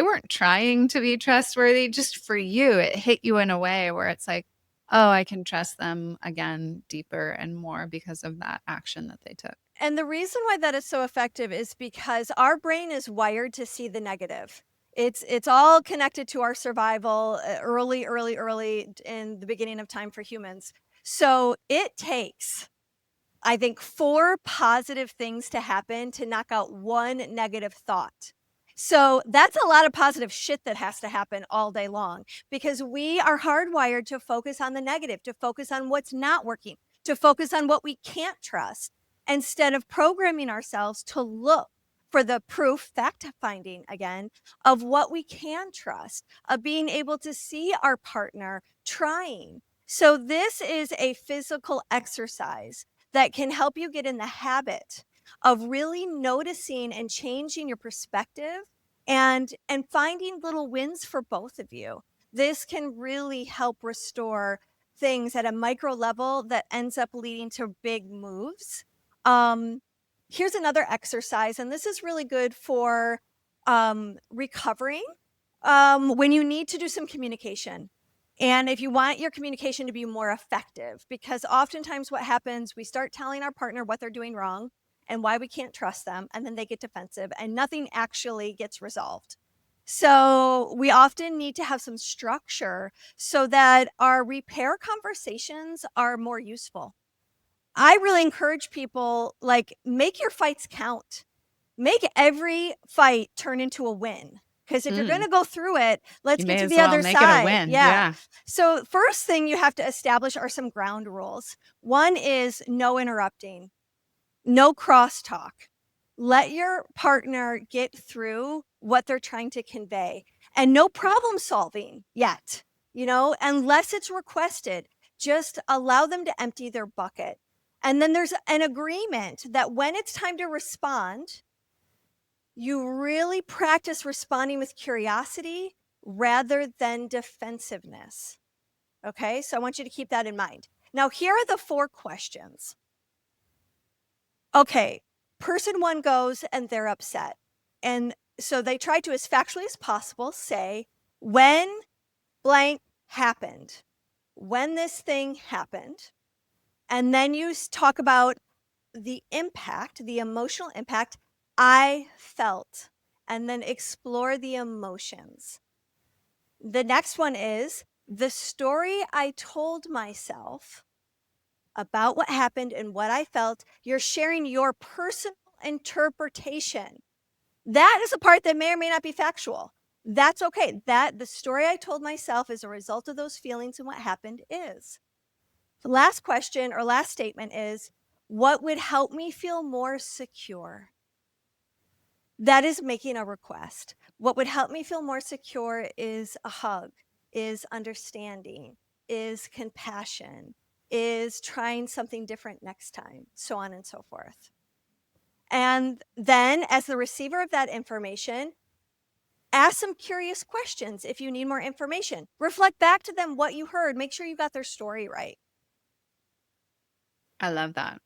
weren't trying to be trustworthy. Just for you, it hit you in a way where it's like, oh, I can trust them again deeper and more because of that action that they took. And the reason why that is so effective is because our brain is wired to see the negative. It's all connected to our survival early in the beginning of time for humans. So it takes, I think, 4 positive things to happen to knock out 1 negative thought. So that's a lot of positive shit that has to happen all day long, because we are hardwired to focus on the negative, to focus on what's not working, to focus on what we can't trust, instead of programming ourselves to look for the proof, fact finding again, of what we can trust, of being able to see our partner trying. So this is a physical exercise that can help you get in the habit of really noticing and changing your perspective and finding little wins for both of you. This can really help restore things at a micro level that ends up leading to big moves. Here's another exercise, and this is really good for recovering when you need to do some communication. And if you want your communication to be more effective, because oftentimes what happens, we start telling our partner what they're doing wrong and why we can't trust them, and then they get defensive and nothing actually gets resolved. So we often need to have some structure so that our repair conversations are more useful. I really encourage people, like, make your fights count. Make every fight turn into a win. Because if you're going to go through it, let's You get may to as the well other make it a side. win. Yeah. Yeah. So first thing you have to establish are some ground rules. One is no interrupting, no crosstalk. Let your partner get through what they're trying to convey, and no problem solving yet, unless it's requested. Just allow them to empty their bucket. And then there's an agreement that when it's time to respond, you really practice responding with curiosity rather than defensiveness. Okay, so I want you to keep that in mind. Now, here are the 4 questions. Okay, person 1 goes and they're upset. And so they try to, as factually as possible, say, when blank happened, when this thing happened. And then you talk about the impact, the emotional impact I felt, and then explore the emotions. The next one is the story I told myself about what happened and what I felt. You're sharing your personal interpretation. That is a part that may or may not be factual. That's okay. That the story I told myself as a result of those feelings and what happened is. The last question or last statement is, what would help me feel more secure? That is making a request. What would help me feel more secure is a hug, is understanding, is compassion, is trying something different next time, so on and so forth. And then, as the receiver of that information, ask some curious questions if you need more information. Reflect back to them what you heard. Make sure you got their story right. I love that.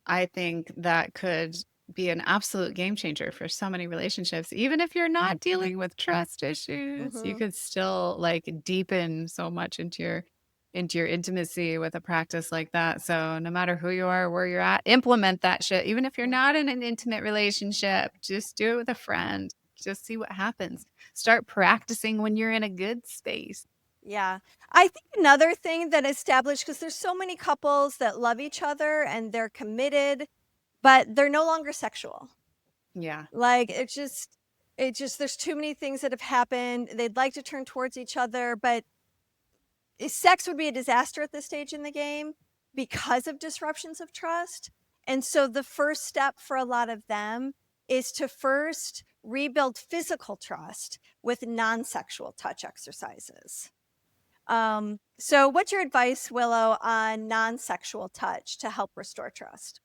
I think that could be an absolute game changer for so many relationships. Even if you're not dealing with trust issues, you could still like deepen so much into your intimacy with a practice like that. So no matter who you are, where you're at, implement that shit. Even if you're not in an intimate relationship, just do it with a friend. Just see what happens. Start practicing when you're in a good space. Yeah. I think another thing that established, because there's so many couples that love each other and they're committed, but they're no longer sexual. Yeah. Like it's just there's too many things that have happened. They'd like to turn towards each other, but sex would be a disaster at this stage in the game because of disruptions of trust. And so the first step for a lot of them is to first rebuild physical trust with non-sexual touch exercises. So what's your advice, Willow, on non-sexual touch to help restore trust?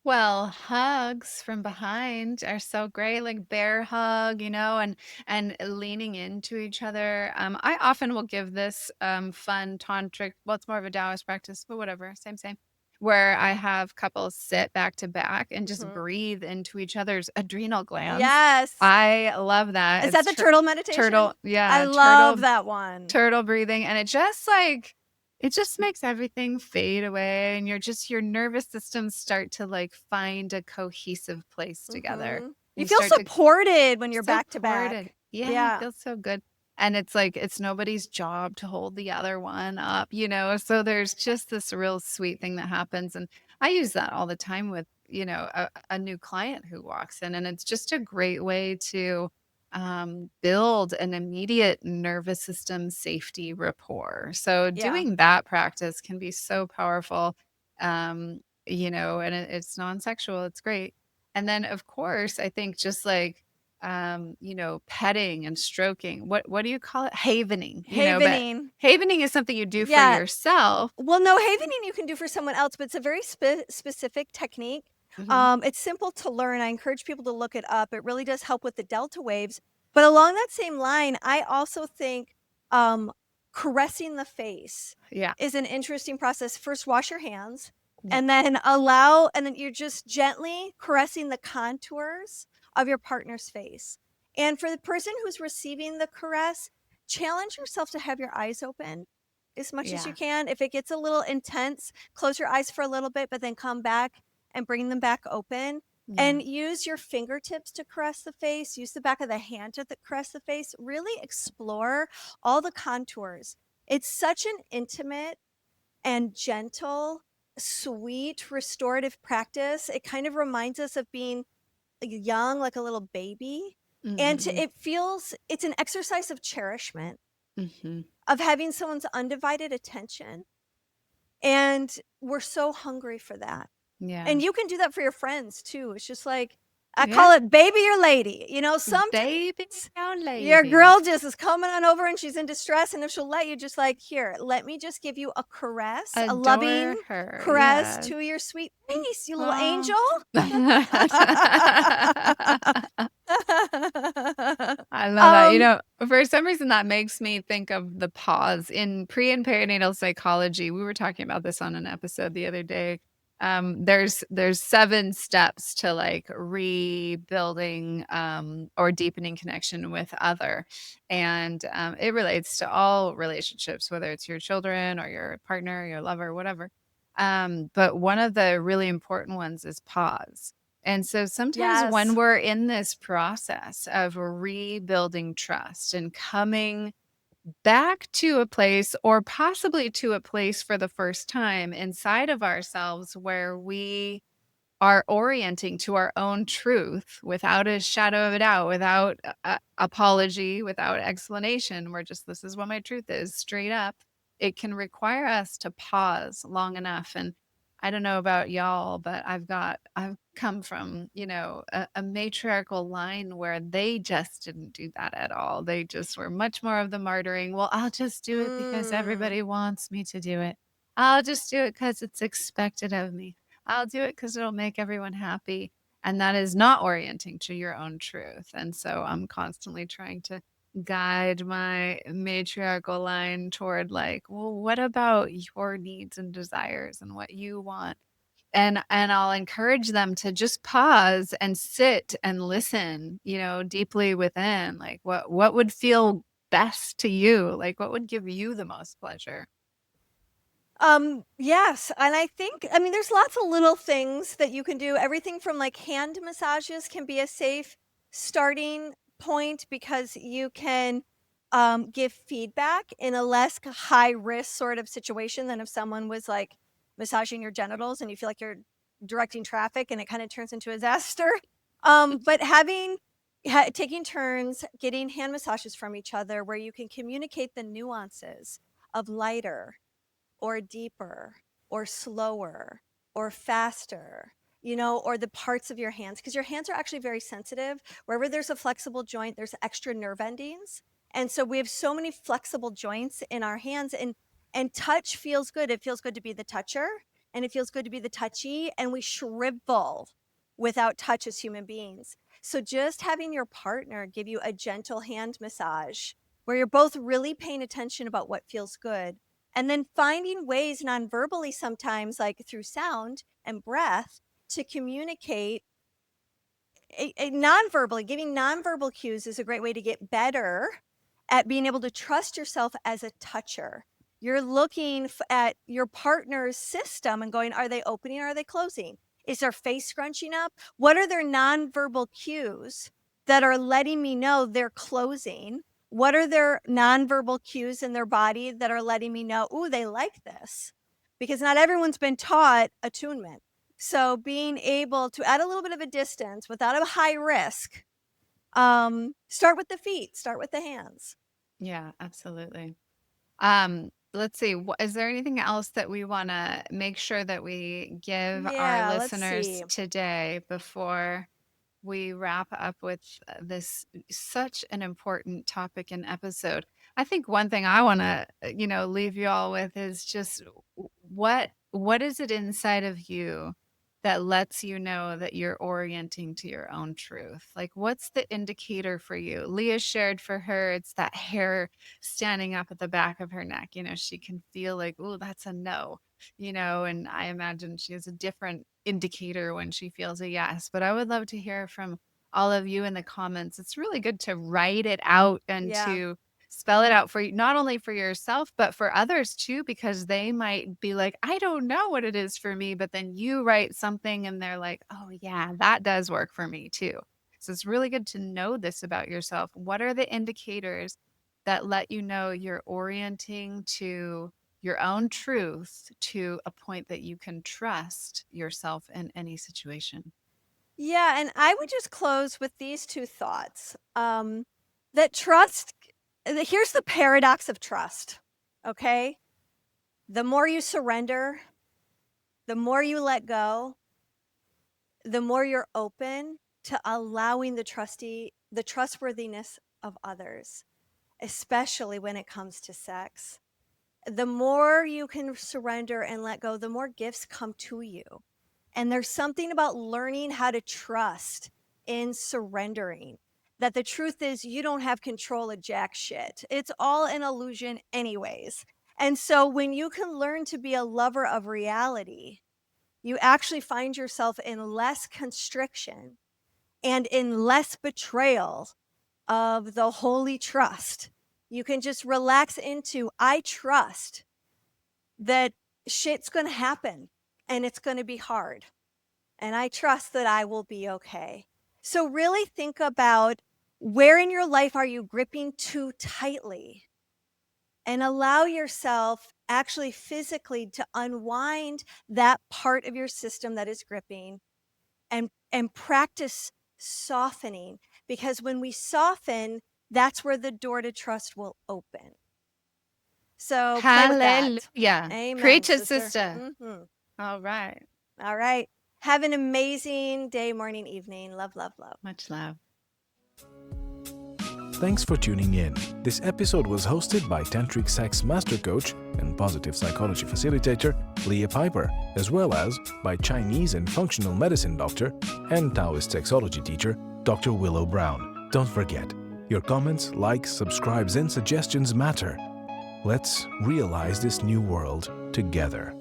Well, hugs from behind are so great, like bear hug, and leaning into each other. I often will give this fun tantric, well, it's more of a Taoist practice, but whatever, same, where I have couples sit back to back and just Mhm. breathe into each other's adrenal glands. Yes. I love that. Is that It's the turtle meditation? turtle, I yeah, love that one. turtle breathing, and it just makes everything fade away, and your nervous systems start to like find a cohesive place together. Mhm. You You feel start to supported when you're back to supported. back. Yeah, it Yeah. feels so good. And it's like it's nobody's job to hold the other one up, you know? So there's just this real sweet thing that happens. And I use that all the time with, a new client who walks in. And it's just a great way to build an immediate nervous system safety rapport. So Yeah. doing that practice can be so powerful. And it's non-sexual. It's great. And then of course, I think just like petting and stroking. What do you call it? Havening, but Havening. havening is something you do for Yeah. yourself. Well, no, havening you can do for someone else, but it's a very specific technique. Mhm. It's simple to learn. I encourage people to look it up. It really does help with the delta waves. But along that same line, I also think um, caressing the face Yeah. is an interesting process. First, wash your hands, Yeah. and then you're just gently caressing the contours of your partner's face. And for the person who's receiving the caress, challenge yourself to have your eyes open as much as you Yeah. can. If it gets a little intense, close your eyes for a little bit, but then come back and bring them back open. Yeah. And use your fingertips to caress the face. Use the back of the hand to caress the face. Really explore all the contours. It's such an intimate and gentle, sweet, restorative practice. It kind of reminds us of being young, like a little baby. And Mhm. it's an exercise of cherishment, Mhm. of having someone's undivided attention. And we're so hungry for that. Yeah. And you can do that for your friends too. It's just like, I Yeah. call it baby or lady. Sometimes Baby or your lady. girl just is coming on over and she's in distress. And if she'll let you, just like, here, let me just give you a caress, a loving Adore her. caress Yes. to your sweet face, you little Aw. angel. I love that. Um, For some reason, that makes me think of the pause in pre and perinatal psychology. We were talking about this on an episode the other day. There's 7 steps to like rebuilding or deepening connection with other, and it relates to all relationships, whether it's your children or your partner, your lover, whatever. But one of the really important ones is pause. And so sometimes when yes. we're in this process of rebuilding trust and coming back to a place or possibly to a place for the first time inside of ourselves where we are orienting to our own truth without a shadow of a doubt, without apology, without explanation, we're just, this is what my truth is, straight up. It can require us to pause long enough. And I don't know about y'all, but I've come from, a matriarchal line where they just didn't do that at all. They just were much more of the martyring. Well, I'll just do it because Mm. everybody wants me to do it. I'll just do it because it's expected of me. I'll do it because it'll make everyone happy. And that is not orienting to your own truth. And so I'm constantly trying to guide my matriarchal line toward like, well, what about your needs and desires and what you want? And I'll encourage them to just pause and sit and listen, deeply within, like what would feel best to you? Like what would give you the most pleasure? Yes, and I mean, there's lots of little things that you can do. Everything from like hand massages can be a safe starting point because you can give feedback in a less high risk sort of situation than if someone was like massaging your genitals and you feel like you're directing traffic and it kind of turns into a disaster. But taking turns getting hand massages from each other where you can communicate the nuances of lighter or deeper or slower or faster, or the parts of your hands, because your hands are actually very sensitive. Wherever there's a flexible joint, there's extra nerve endings. And so we have so many flexible joints in our hands, and touch feels good. It feels good to be the toucher, and it feels good to be the touchy, and we shrivel without touch as human beings. So just having your partner give you a gentle hand massage where you're both really paying attention about what feels good And then finding ways non-verbally sometimes, like through sound and breath, to communicate non-verbally. Giving non-verbal cues is a great way to get better at being able to trust yourself as a toucher. You're looking at your partner's system and going, are they opening or are they closing? Is their face scrunching up? What are their non-verbal cues that are letting me know they're closing? What are their non-verbal cues in their body that are letting me know, ooh, they like this? Because not everyone's been taught attunement. So being able to add a little bit of a distance without a high risk, start with the feet, start with the hands. Yeah, absolutely. Let's see. Is there anything else that we want to make sure that we give our Yeah, let's listeners see. today before we wrap up with this such an important topic and episode? I think one thing I want to, leave you all with is just what is it inside of you that lets you know that you're orienting to your own truth? Like, what's the indicator for you? Leah shared for her, it's that hair standing up at the back of her neck. She can feel like, oh, that's a no, and I imagine she has a different indicator when she feels a yes. But I would love to hear from all of you in the comments. It's really good to write it out and Yeah. to spell it out for you, not only for yourself, but for others too, because they might be like, I don't know what it is for me. But then you write something and they're like, oh, yeah, that does work for me too. So it's really good to know this about yourself. What are the indicators that let you know you're orienting to your own truth to a point that you can trust yourself in any situation? Yeah, and I would just close with these two thoughts. That trust, here's the paradox of trust, okay? The more you surrender, the more you let go, the more you're open to allowing the trustworthiness of others, especially when it comes to sex. The more you can surrender and let go, the more gifts come to you. And there's something about learning how to trust in surrendering, that the truth is you don't have control of jack shit. It's all an illusion anyways. And so when you can learn to be a lover of reality, you actually find yourself in less constriction and in less betrayal of the holy trust. You can just relax into, I trust that shit's going to happen and it's going to be hard. And I trust that I will be okay. So really think about, where in your life are you gripping too tightly? And allow yourself actually physically to unwind that part of your system that is gripping, and practice softening. Because when we soften, that's where the door to trust will open. So play with that. Hallelujah. Amen, Preach it, sister. sister. All right. All right. Have an amazing day, morning, evening. Love, love, love. Much love. Thanks for tuning in. This episode was hosted by Tantric Sex Master Coach and Positive Psychology Facilitator Leah Piper, as well as by Chinese and Functional Medicine Doctor and Taoist Sexology Teacher Dr. Willow Brown. Don't forget, your comments, likes, subscribes, and suggestions matter. Let's realize this new world together.